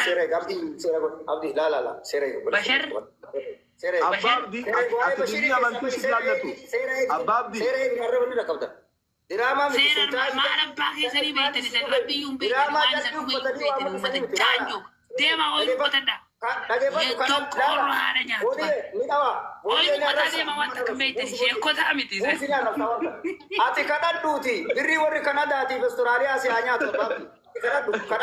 سيري قبدي سيري قبدي لا سيري بشر سيري أبابدي أتدري من تشي قالتو أبابدي سيري بنقرب لنا قبضة دراما سيرا ما نبغي سري بيتني سيرا ربيهم بيتني ما نسمي بيتني ومن جانجو ديما أقول بتدا يتوقع هذا أقول بتدا ديما وانت كميتني شيء كذا أمتي أتي كذا دوتي بري وري كندا أتي في أستراليا سيانيا تبابي كذا كوفا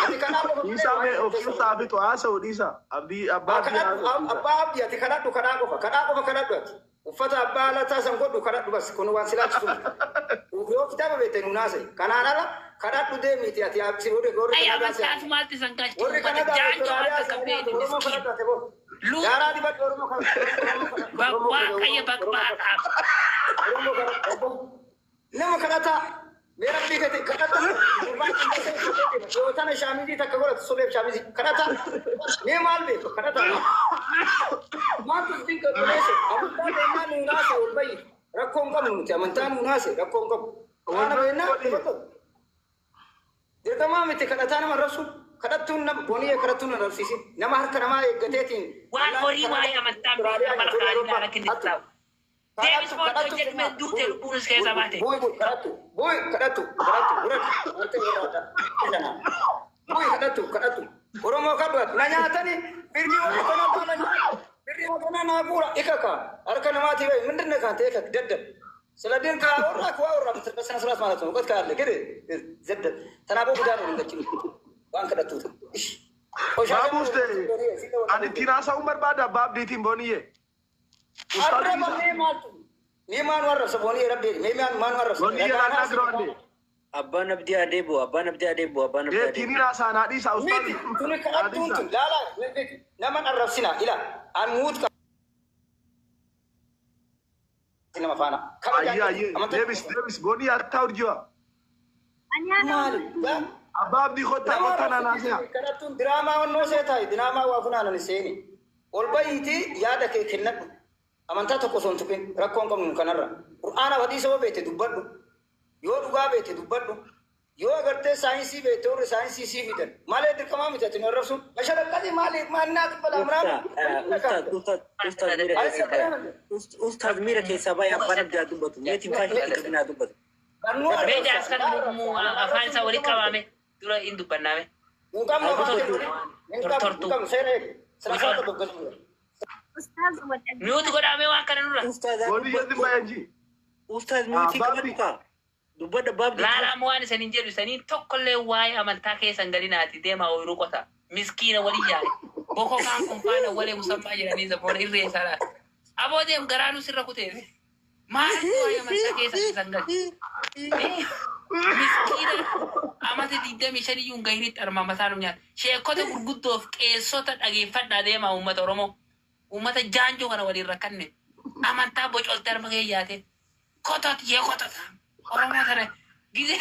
أتي كذا كوفا إيسا مي أوفيس أبي تو عاسا وديسا أبي أبابي أتي كذا كوفا كذا دوت وفتح أبا لا تاسم كودو كذا بس كونوا وانسلات سوم ويو كتاب بيتنو ناسي كنا أنا كذا تودي ميتي أتي أبسي وري غوري أي أبى تاس مالتي سانكاش وري كندا أستراليا كميتني مسكين لو يارا دي بات ورمو بابا كي بكبات نمو كذا मेरा भी कहते करता जो था ना शामी जी तक करो सुबह शामी जी करता मैं माल भी तो करता मां तो दिन कर बोले से अब तो देना नूना से उड़ भाई रखो उनका मुंह मनता नूना से रखो उनका वाना बेना तो देखो मां में करता ना मरसु करतुन ना बोनी है करतुन ना रसीसी ना मार करमा एक गते थी वान कोरी वाया मनता मलकानी ना रखने था Davis Bond jadi mendute bonus kayak sama deh. Boy kadatu. Boy kadatu. Orang mau kabar. Nanya tadi, birni orang na pura ikaka. Arkan mati bay, mendin nak hati ikak dead. Seladin ka orang terkesan selas malah tu. Kau kali kiri, dead. Tanah boh bukan orang kecil. Bang kadatu. Bagus deh. Ani tirasa umar pada bab di tim boni ye. Arre Neman warra saboni rabbi neman man warra boni ye lana grande. Abban abdi adebo. Ye tini rasa nadi sa ustad. Tuni kadatu lala. Naman arraf sina ila an mut ka sina mafana. Aye. Davis boni atta urjua. Abab di kota na nasya. Kadatu drama onno se thai drama wa funa na seni. Olbaiti yada ke khinnat amantaa tokko son tuqin rakkoon qabnu kanarra qur'aana hadiisa oo beete dubbadhu yoo dhugaa beete dubbadhu yoo agartee saayinsii beete warri saayinsii sii fidan malee dirqamaa miti ati narrabsuun masharaqqati maaliif maalnaa qibbala amraan Ustaz mira keessaa baay'ee abbaan abdaa dubbatu meetiin faayidaan qabinaa dubbatu. Beda askan mu afaan isaa walitti qabame dura hin dubbannaame. Munkam seeree siraasaa tokko Ustaz mute godhame waan kana nurra. Boni ye dimba yanji. Ustaz mute qabatu dubbada babdi. Laala waan isanin jedhu isanin tokkollee waa'ee amantaa keessan galinaati deema ooyiruu qota. Miskiina walii yaa'e. Boko kaan kun faana walee musammaa jedhanii saboora irree isaadha. Aboo deem garaanuu sirra kuteef. Maaliif waa'ee amantaa keessan gali? Miskiina amata 25 iyyuu gahiritti armaamataa nu nyaata. Sheekota gurguddoof qeessota dhageeffadhaa deema uummata Oromoo. Ummata jaanjoo kana waliin rakkanne amantaa bocoltee arma kee yaate kotot yee kotot Oromoo sana gise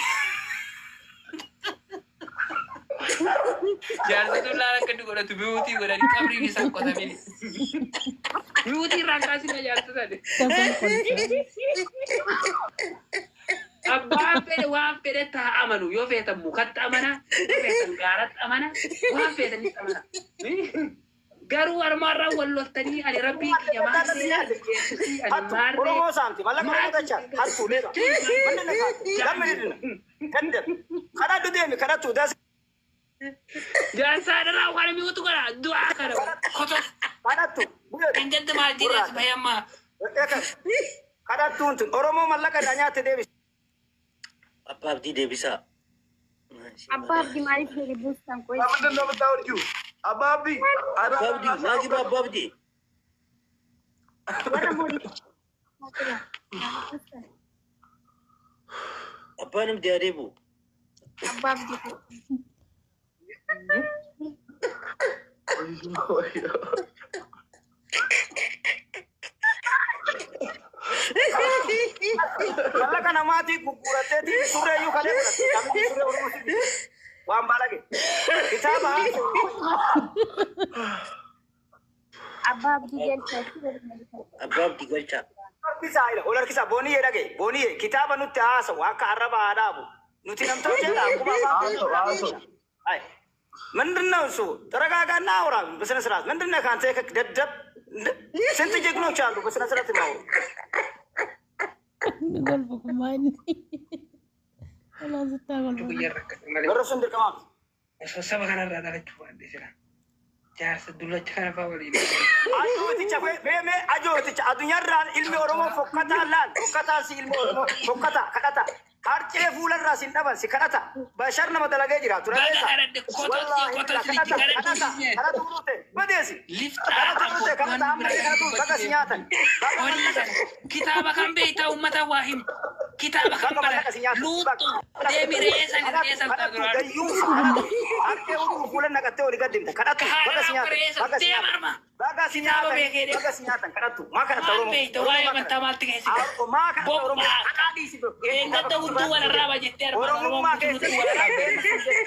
jaalatu laala kaddu godhatu biwutii godhani qabriin isaan qotamini biwutii rankaasina jaalatu sade abbaan fedhe waan fedhe taa amanu yoo feetan mukatti amana yoo feetan gaaratti amana waan feetanitti amana Garu armarra wallottani ani rabbi kiyama ani Oromoo saanti malaka mudachaa hartu leera manne lamidina kande kada dudeemi kada tu das jansa dara wala mi wutu gara du'a kada koto kada tu engel de mal dire bayamma kada tu Oromoo malaka danyaate deebi Abdi debisa. Abdi mari fere bustan koy. Abdi no betawurju. Ababdi. Ababdi, lagi Ababdi. Wala mori. Apa nam dia debu? Abdi. Kalau kan amati kukurate di sore yuk kalian kami di sore urus ini wamba lagi kita bahas Abdi gelcha bisa ila ular kisah boni ya lagi boni kita banu tiasa waka araba ada bu nuti nam tahu je aku bawa ay ምንድነው እሱ? ተረጋጋና አውራ በስነ ስርዓት። ምንድነው ካንተ ደደብ? ስንት ጀግኖች አሉ በስነ ስርዓት ነው። golfu ማን ወላ ዝታወል ወረሱን ድርቀማ ሰበ ከነራ ዳለች ዋንዴ ስራ ጃርስ ዱለች ከነፋ ወሊ አጆትቻ አዱኛራ ኢልሚ ኦሮሞ ፎከታ ላል ፎከታ ሲ ኢልሚ ኦሮሞ ፎከታ ከዳታ harce fuularraa sin dhaban si kadhata bashar nama dalagee jira turaleessa kadhatu turte badeesi kadhatu turte kadhata amma kadhatu baga si nyaatan kitaaba kan beektaa ummata waa himu kitaaba kan bara luuxu deemi reessan dayyuusa harce uduu fuulan naqattee oli gaddimte kadhatu baga si nyaatan baga si nyaatan kadhatu maa kadhata oromoo waa'ee amantaa maalti keessi maa kadhata oromoo kadhaadhiisi Udu warraba jettee oromummaa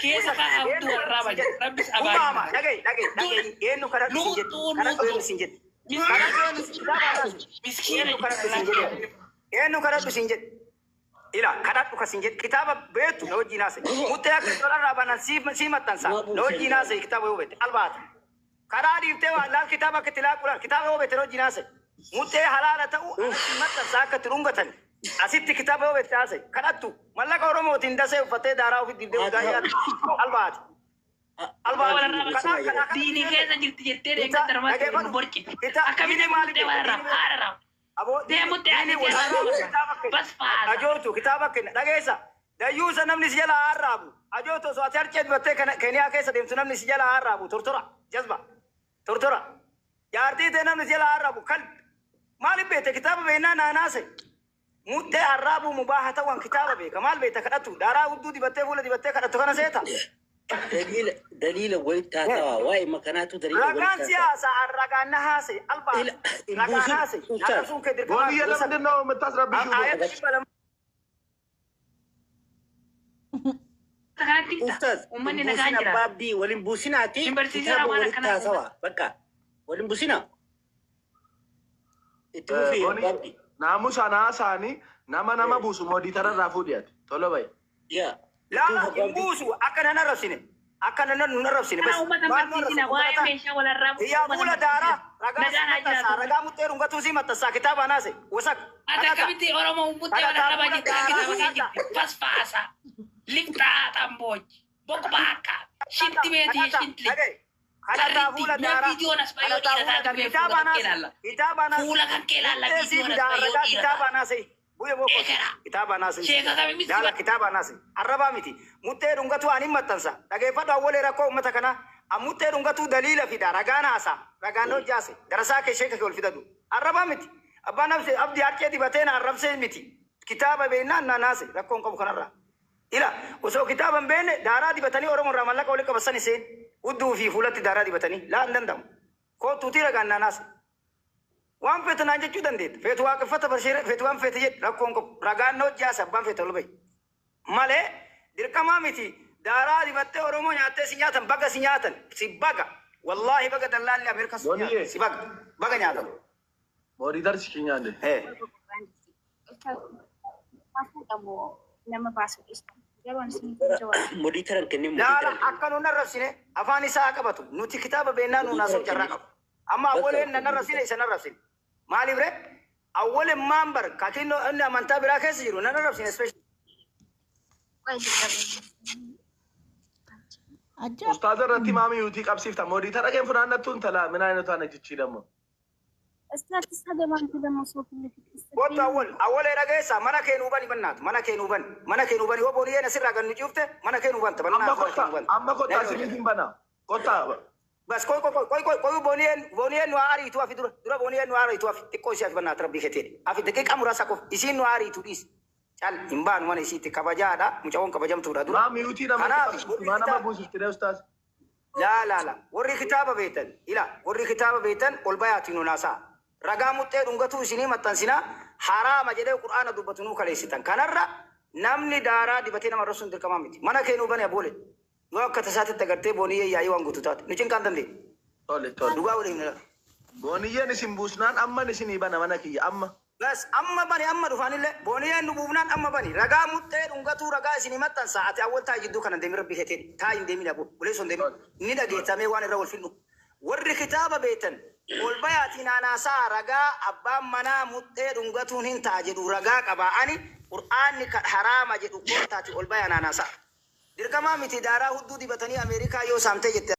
keessa kaa udu warraba jette rabbis abaari umaama dhagay eenyu kadhatu sin jedhe eenyu kadhatu sin jedhe ila kadhatu ka sin jedhe kitaaba beektu na wajjin haasa'e muttee akka tolarraa banan sii maxxansa na wajjin haasa'e kitaaba yoo beekte albaata karaa dhiiftee waan laal kitaaba akka itti laaquudhaan kitaaba yoo beekte na wajjin haasa'e muttee halaala ta'u maxxansa akka itti dhungatan asitti kitaaba yoo beekte haasa'e kadhattu mallaqa oromootiin dasee uffattee daaraa ofitti dibdee ugaayyaa albaati. Diini keessa jirti jettee deemte darbaatti borci. Akkamitti maaliif haadha deemutti bas faala. Ajootu kitaaba kenna dhageessa dayyuusa namni si jala haarraabu ajootu osoo ati harcee dibattee Keniyaa keessa deemtu namni si jala haarraabu tortora jazba tortora jaartii ta'e namni si jala haarraabu kal maaliif beekte kitaaba beennaa naanaase. Muttee arraabu mubaaha ta'uun kitaaba beeka maal beekta kadhatu daaraa hudduu dibattee fuula dibattee kadhattu kana seeta. Daliila walitti haasawa waa'ee makanaatu daliila walitti ragaan siyaasa ragaan na haase albaa ragaan haase naqasuun kee dirqama. Boniyya namni nama mataas Ustaz, ummanni nagaa jira. Baabdii waliin buusinaati kitaaba walitti haasawa bakka waliin buusina. Itti fufii baabdii. naamusa naasaanii nama buusu moodii tararraa fuudhiyaati. Tolo baye. Laa buusu akka nan arrabsine akka nan arrabsine. Yaa buula daaraa ragaa muttee dhungatuu si maxxansaa kitaaba naase wasak. Akkamitti Oromoo muttee warra jettaa kitaaba kee jirti fasfaasa lixxaa xambooji bokbaaka shinti beetii shinti. Kadhata fuula daaraa fuula kan kee laalla kitaaba naase bu'ee boko kitaaba naase yaala kitaaba naase arrabaa miti muttee dhungatu ani maxxansa dhageeffadhu awwalee rakkoo uummata kana muttee dhungatu daliila fida ragaan haasa ragaan hojjaase darasaa kee sheeka kee ol fidadu arrabaa miti abbaan abdii harcee dibatee na arrabsee miti kitaaba beennaan na naase rakkoon qabu kanarraa ila osoo kitaaba hin beenne daaraa dibatanii oromoo irraa mallaqa walitti qabassan iseen udduu fi fuulatti daaraa dibatanii laa hin danda'amu kootuutii ragaan na naase. Waan feete naan jechuu dandeetta. Feetu waaqeffata barsiire feetu waan feete jedhu rakkoon qabu. Ragaan hojjaasa abbaan feete ol bahi. Malee dirqamaa miti daaraa dibattee Oromoo nyaattee si nyaatan baga si nyaatan si baga. Wallaahi baga dallaalli Ameerikaa si nyaatan si baga nyaatan. Moodii darsi kee nyaanne. Moodii taran kennee laala akka nuun arrabsine afaan isaa qabatu nuti kitaaba beennaa nuun haasa'u carraa qabu. Amma awwaleen nan arrabsine isa arrabsine. Maaliif ree awwaleen maan bar katiin inni amantaa biraa keessa jiru nan arrabsine ispeeshali. Ustaaza irratti maamii yuutii qabsiifta. Moodii tara keen funaannattuun talaa mina inni taana jechii damma. Wottu awwalee dhageessa mana kee nuubani bannaatu mana kee nuubani yoo booniyeen asirraa gan nu ciufte mana kee nuubanta amma kottaa simiitiin bana kottaa. Bas koy bonien no ari tu afi dura bonien no ari tu afi tikko isi afi bana rabbi kete afi dakika murasa ko isi no ari tu dis chal imban wana isi tikabajada mucawon kabajam tu dura maam yuti na mana buusu tire ustaz la warri kitaba beetan ila warri kitaba beetan ol bayati no nasa raga mutte dungatu isini matansina harama jede qur'ana dubatunu kaleesitan kanarra namni daara dibate nama rasul dirkama miti mana keenu bane abole yoo akka tasaatti agartee booniyee yaa'ii waan guutuu taate nu cinqaan dandeenye. Tole. Dhugaa waliin. Booniyyeen isin buusnaan amma isinii bana mana kiyya amma. بس أما بني أما دفان الله بني النبوبنان أما بني رجع متى رنقتو رجع سيني متى ساعة أول تاي جدو كان دمير بيهتين تاي دمير أبو بوليس دمير نيدا جيت سامي وان الرول فينو ور كتاب بيتن والبياتين أنا سا رجع أبا منا متى رنقتو هين تاجدو رجع كبا أني قرآن حرام جدو قرطاتي والبيان أنا سا دير كمان متدارا هدو دي بتني أمريكا يو سامتي جت